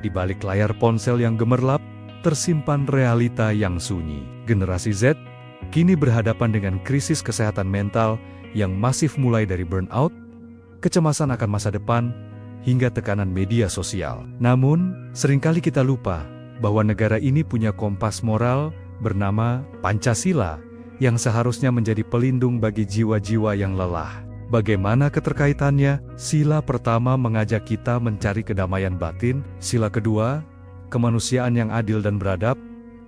Di balik layar ponsel yang gemerlap, tersimpan realita yang sunyi. Generasi Z kini berhadapan dengan krisis kesehatan mental yang masif mulai dari burnout, kecemasan akan masa depan, hingga tekanan media sosial. Namun, seringkali kita lupa bahwa negara ini punya kompas moral bernama Pancasila yang seharusnya menjadi pelindung bagi jiwa-jiwa yang lelah. Bagaimana keterkaitannya? Sila pertama mengajak kita mencari kedamaian batin, sila kedua, kemanusiaan yang adil dan beradab,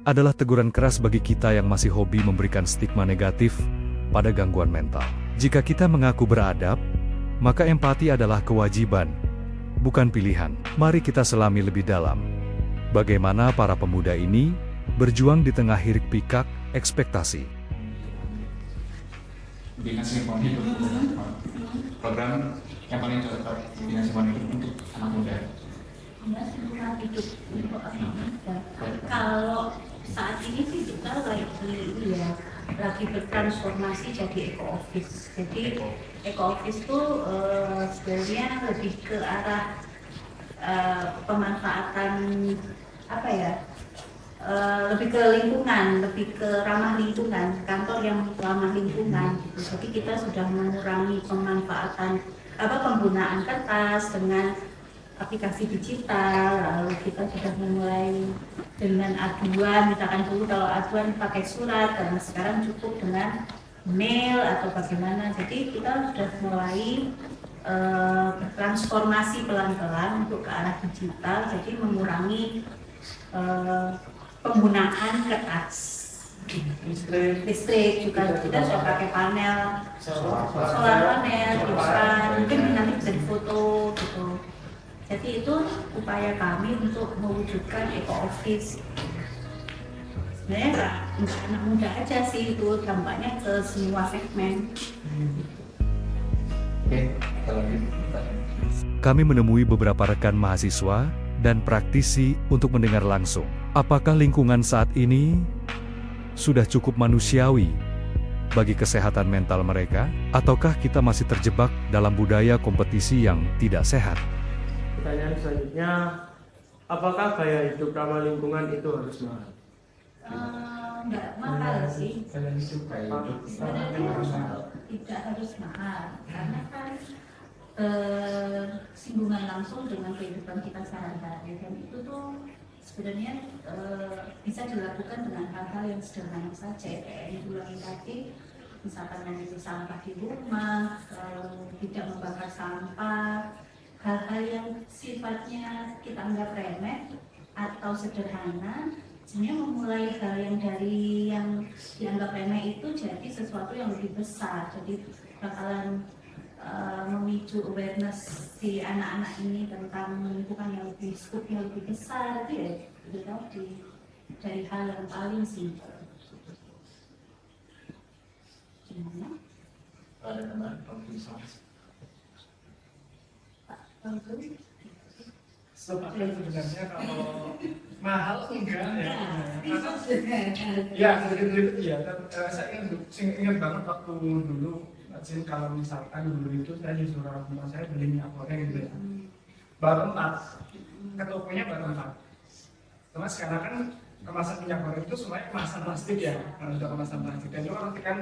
adalah teguran keras bagi kita yang masih hobi memberikan stigma negatif pada gangguan mental. Jika kita mengaku beradab, maka empati adalah kewajiban, bukan pilihan. Mari kita selami lebih dalam bagaimana para pemuda ini berjuang di tengah hiruk pikuk ekspektasi. Bina Simpan Hidup program yang paling cocok Bina Simpan Hidup untuk anak muda. Bina Simpan Hidup untuk anak muda. Kalau saat ini sih kita lagi bertransformasi jadi eco office. Jadi eco office itu sebenarnya lebih ke arah pemanfaatan lebih ke lingkungan, lebih ke ramah lingkungan, kantor yang ramah lingkungan. Jadi kita sudah mengurangi penggunaan kertas dengan aplikasi digital. Lalu kita sudah memulai dengan aduan, misalkan dulu kalau aduan pakai surat, karena sekarang cukup dengan mail atau bagaimana. Jadi kita sudah mulai bertransformasi pelan-pelan untuk ke arah digital, jadi mengurangi penggunaan kertas. Listrik juga kita sudah pakai panel, solar panel, mungkin nanti bisa difoto gitu. Jadi itu upaya kami untuk mewujudkan eco office. Sebenarnya nggak anak muda aja sih, itu dampaknya ke semua segmen. Oke, kalau gitu. Kami menemui beberapa rekan mahasiswa dan praktisi untuk mendengar langsung. Apakah lingkungan saat ini sudah cukup manusiawi bagi kesehatan mental mereka? Ataukah kita masih terjebak dalam budaya kompetisi yang tidak sehat? Pertanyaan selanjutnya, apakah gaya hidup ramah lingkungan itu harus mahal? Nggak mahal sih. Sebenarnya Tidak harus mahal, karena kan singgungan langsung dengan kehidupan kita sehari-hari, dan itu tuh sebenarnya bisa dilakukan dengan hal-hal yang sederhana saja, kayak yang diulangi tadi, misalkan memilih sampah di rumah, tidak membakar sampah, hal-hal yang sifatnya kita anggap remeh atau sederhana, sebenarnya memulai hal yang dari yang dianggap remeh itu jadi sesuatu yang lebih besar, jadi bakalan memicu awareness si anak-anak ini tentang lingkungan yang lebih skupnya lebih besar, itu tadi dari hal yang paling simpel. Gimana? ada teman konflik sebenarnya kalau mahal enggak ya, Ya. ya. Saya ingat banget waktu dulu, kalau misalkan dulu itu saya disuruh orang tua saya beli minyak goreng gitu ya, baru 4, ke tokonya baru 4. Cuma sekarang kan kemasan minyak goreng itu semuanya kemasan plastik ya, udah kemasan plastik, dan itu kan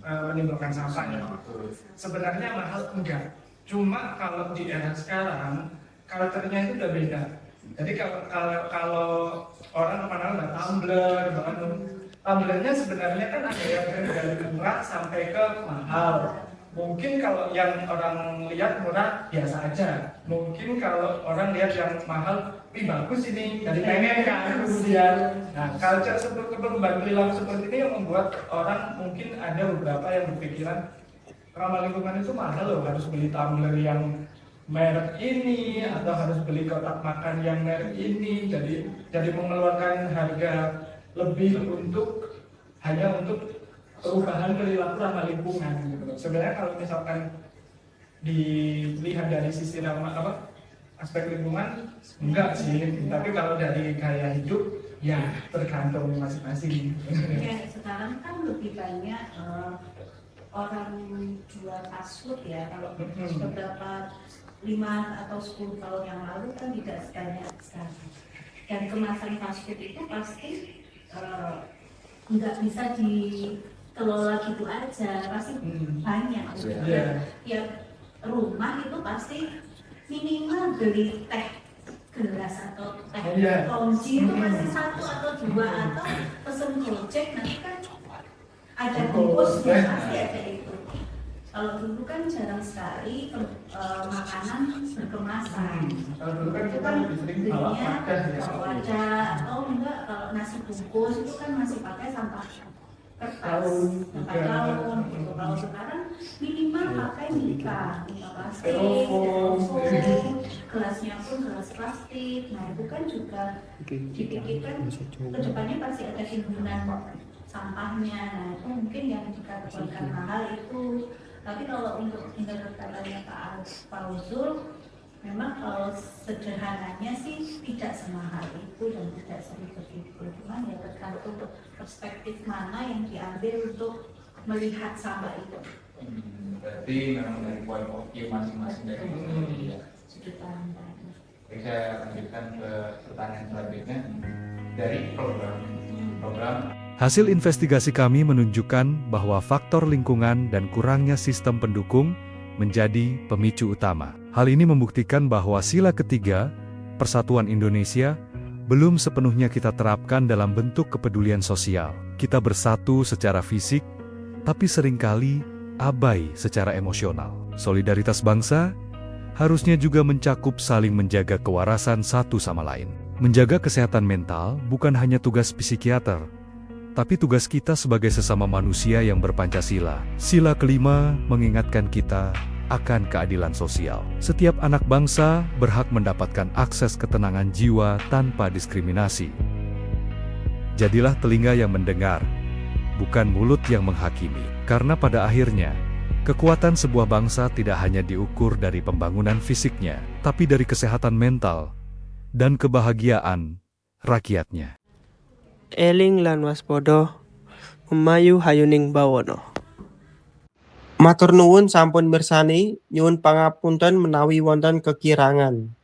menimbulkan sampah ya. Sebenarnya mahal enggak, cuma kalau di era sekarang karakternya itu udah beda. Jadi kalau orang kemana-mana tumblernya sebenarnya kan ada yang dari murah sampai ke mahal. Mungkin kalau yang orang lihat murah biasa aja. Mungkin kalau orang lihat yang mahal, bagus ini, jadi pengen kan kemudian. Nah, culture perubahan perilaku seperti ini yang membuat orang mungkin ada beberapa yang berpikiran ramah lingkungan itu mahal loh, harus beli tumbler yang merek ini atau harus beli kotak makan yang merek ini, jadi mengeluarkan harga lebih hanya untuk perubahan perilaku ramah lingkungan gitu. Sebenarnya kalau misalkan dilihat dari sisi aspek lingkungan enggak sih, tapi kalau dari gaya hidup ya tergantung masing-masing. Ya, sekarang kan lebih banyak orang jual fast food ya. Kalau beberapa 5 atau 10 tahun yang lalu kan tidak sebanyak sekarang. Dan kemasan fast food itu pasti nggak bisa dikelola gitu aja, pasti banyak. Tiap rumah itu pasti minimal beli teh gelas atau teh ponji itu pasti 1 atau 2, atau pesen Gojek nanti kan ada bungkusnya, pasti ada itu. Kalau dulu kan jarang sekali makanan berkemasan. Kalau dulu kan Itu kita kan lebih sering belinya bawa wadah, atau enggak kalau nasi bungkus itu kan masih pakai sampah kertas, sampah daun gitu. Kalau sekarang minimal pakai mika plastik, styrofoam, gelasnya pun gelas plastik. Nah itu kan juga dipikirkan kedepannya pasti ada timbunan sampahnya. Nah itu mungkin yang dikategorikan mahal itu. Tapi kalau untuk menurut katanya Pak Fauzul, memang kalau sederhananya sih tidak semahal itu dan tidak seribet itu. Cuman ya tergantung perspektif mana yang diambil untuk melihat sampah itu. Berarti memang dari point of view masing-masing dari Sudut pandang. Oke, saya lanjutkan ke pertanyaan selanjutnya dari program. Hasil investigasi kami menunjukkan bahwa faktor lingkungan dan kurangnya sistem pendukung menjadi pemicu utama. Hal ini membuktikan bahwa sila ketiga, Persatuan Indonesia, belum sepenuhnya kita terapkan dalam bentuk kepedulian sosial. Kita bersatu secara fisik, tapi seringkali abai secara emosional. Solidaritas bangsa harusnya juga mencakup saling menjaga kewarasan satu sama lain. Menjaga kesehatan mental bukan hanya tugas psikiater, tapi tugas kita sebagai sesama manusia yang berpancasila. Sila kelima mengingatkan kita akan keadilan sosial. Setiap anak bangsa berhak mendapatkan akses ketenangan jiwa tanpa diskriminasi. Jadilah telinga yang mendengar, bukan mulut yang menghakimi. Karena pada akhirnya, kekuatan sebuah bangsa tidak hanya diukur dari pembangunan fisiknya, tapi dari kesehatan mental dan kebahagiaan rakyatnya. Eling lan waspada memayu hayuning bawana. Matur nuwun sampun mirsani, nyuwun pangapunten menawi wonten kekirangan.